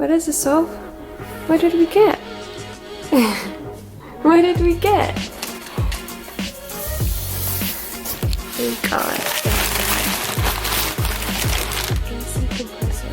What is this, Soph? What did we get? What did we get? We got AC compressor.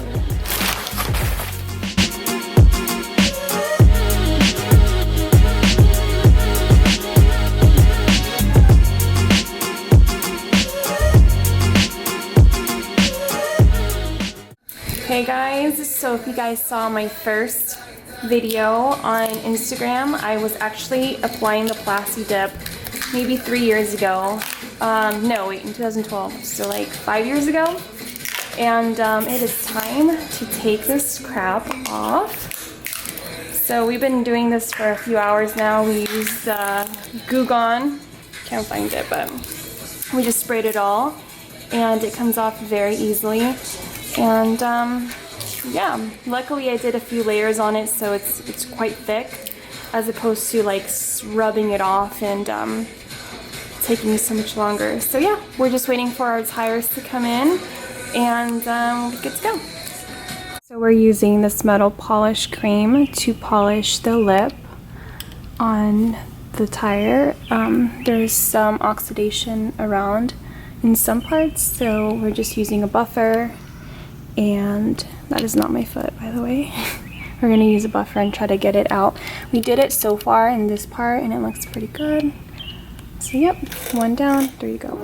Hey guys, so if you guys saw my first video on Instagram, I was actually applying the Plasti Dip maybe 3 years ago. No, wait, in 2012, so like 5 years ago. And it is time to take this crap off. So we've been doing this for a few hours now. We used Goo Gone, can't find it, but we just sprayed it all, and it comes off very easily. And yeah, luckily I did a few layers on it, so it's quite thick, as opposed to like rubbing it off and taking so much longer. So yeah, we're just waiting for our tires to come in, and we're good to go. So we're using this metal polish cream to polish the lip on the tire. There's some oxidation around in some parts, so we're just using a buffer. And that is not my foot, by the way. We're gonna use a buffer and try to get it out. We did it so far in this part and it looks pretty good. So yep, 1 down, 3 to go.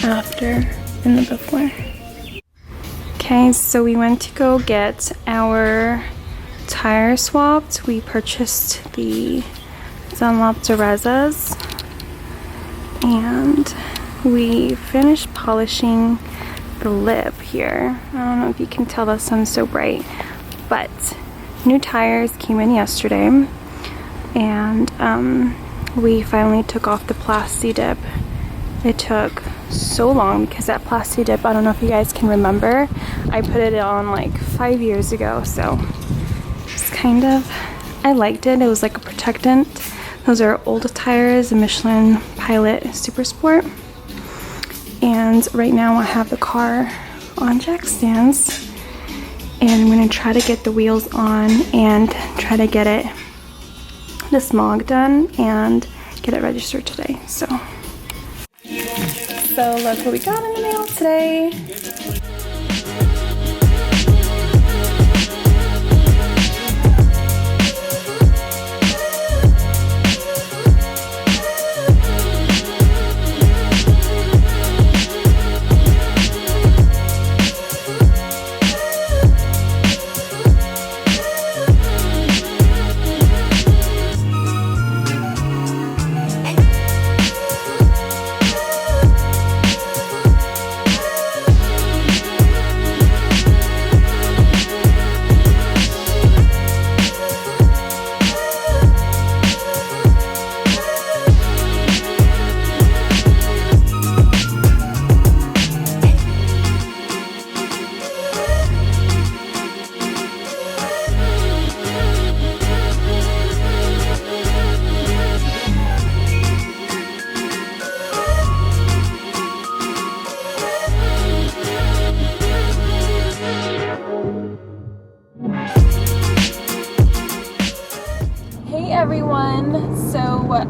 After and the before. Okay, so we went to go get our tire swapped. We purchased the Dunlop Durezas, and we finished polishing the lip here. I don't know if you can tell the sun's so bright, but new tires came in yesterday, and we finally took off the Plasti Dip. It took so long because that Plasti Dip, I don't know if you guys can remember, I put it on like 5 years ago, so just kind of, I liked it. It was like a protectant. Those are old tires, a Michelin Pilot Super Sport. And right now I have the car on jack stands, and I'm going to try to get the wheels on and try to get it, the smog done, and get it registered today. So look what we got in the mail today.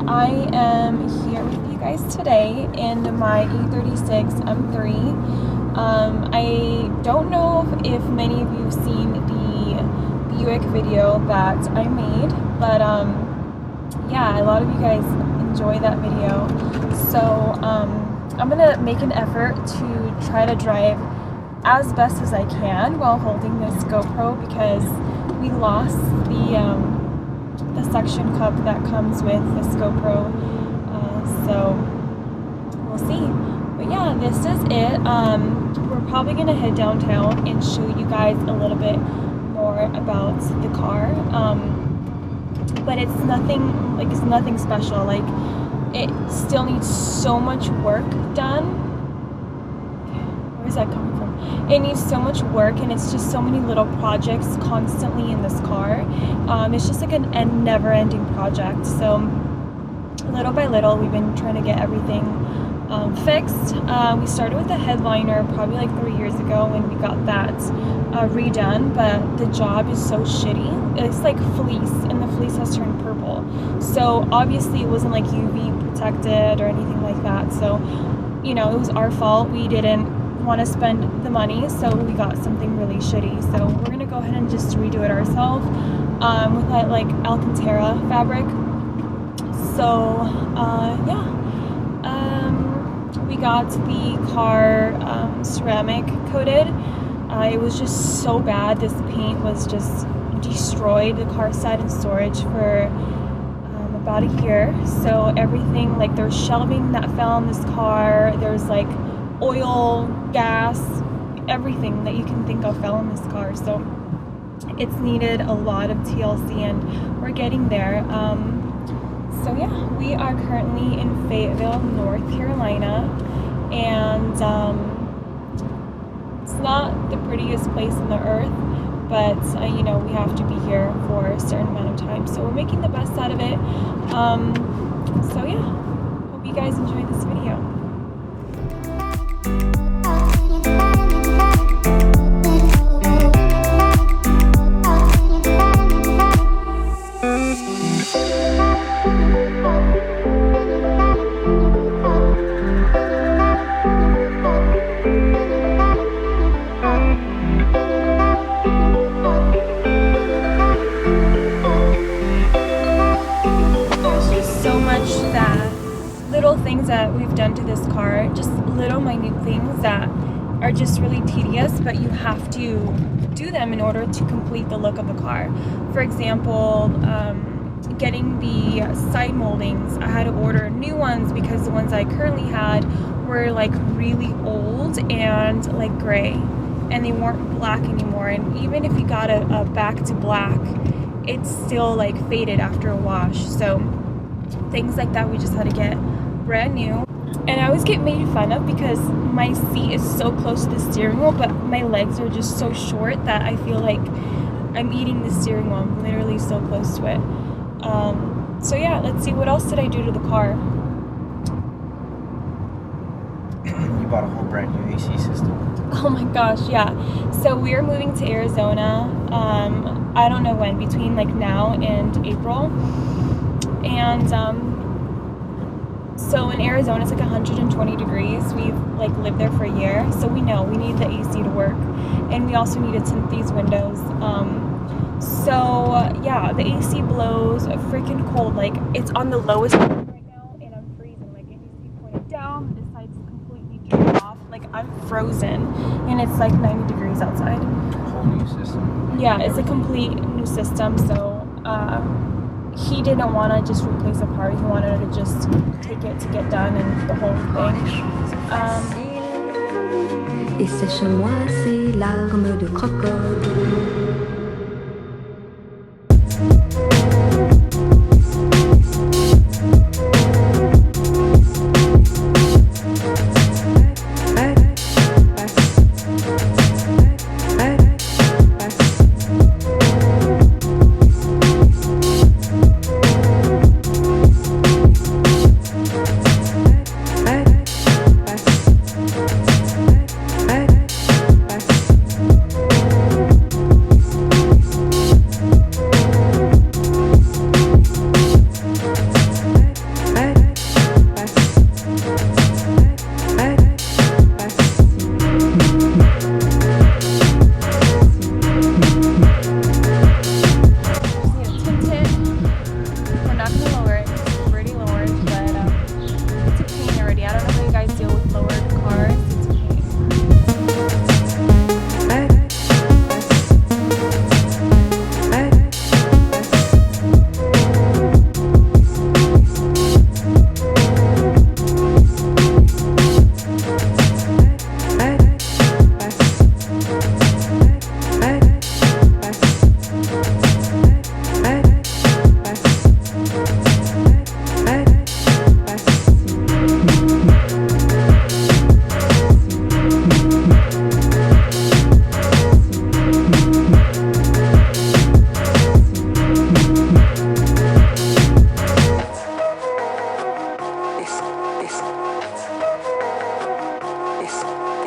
I am here with you guys today in my E36 M3. I don't know if many of you have seen the Buick video that I made, but yeah, a lot of you guys enjoy that video. So I'm gonna make an effort to try to drive as best as I can while holding this GoPro, because we lost the suction cup that comes with this GoPro, so we'll see. But yeah, this is it. We're probably gonna head downtown and show you guys a little bit more about the car. but it's nothing special. Like, it still needs so much work done. Where's that coming from? It needs so much work, and it's just so many little projects constantly in this car. It's just like a never-ending project. So little by little, we've been trying to get everything fixed. We started with the headliner probably like 3 years ago, and we got that redone, but the job is so shitty. It's like fleece, and the fleece has turned purple. So obviously it wasn't like UV protected or anything like that. So, you know, it was our fault. We didn't want to spend the money, so we got something really shitty. So we're gonna go ahead and just redo it ourselves with that like Alcantara fabric. So yeah, we got the car ceramic coated. It was just so bad. This paint was just destroyed. The car sat in storage for about a year. So everything, like there's shelving that fell on this car, there's like oil, gas, everything that you can think of fell in this car. So it's needed a lot of TLC, and we're getting there. So yeah, we are currently in Fayetteville, North Carolina, and it's not the prettiest place on the earth, but you know, we have to be here for a certain amount of time, so we're making the best out of it. So yeah, hope you guys enjoy this video. Things that we've done to this car, just little minute things that are just really tedious, but you have to do them in order to complete the look of the car. For example, getting the side moldings, I had to order new ones because the ones I currently had were like really old and like gray, and they weren't black anymore. And even if you got a back to black, it's still like faded after a wash. So things like that we just had to get brand new. And I always get made fun of because my seat is so close to the steering wheel, but my legs are just so short that I feel like I'm eating the steering wheel. I'm literally so close to it. So yeah, let's see, what else did I do to the car? You bought a whole brand new AC system. Oh my gosh, yeah. So we're moving to Arizona, I don't know when, between like now and April. And so in Arizona, it's like 120 degrees. We've like lived there for a year, so we know we need the AC to work, and we also need to tint these windows. So yeah, the AC blows freaking cold. Like, it's on the lowest right now, and I'm freezing. Like, it needs to be pointed down. This side's completely turned off. Like, I'm frozen, and it's like 90 degrees outside. Whole new system. Yeah, it's a complete new system. So he didn't want to just replace a part. He wanted to just take it to get done and the whole thing. Et sèche-moi ces larmes de crocodile. es,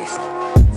es.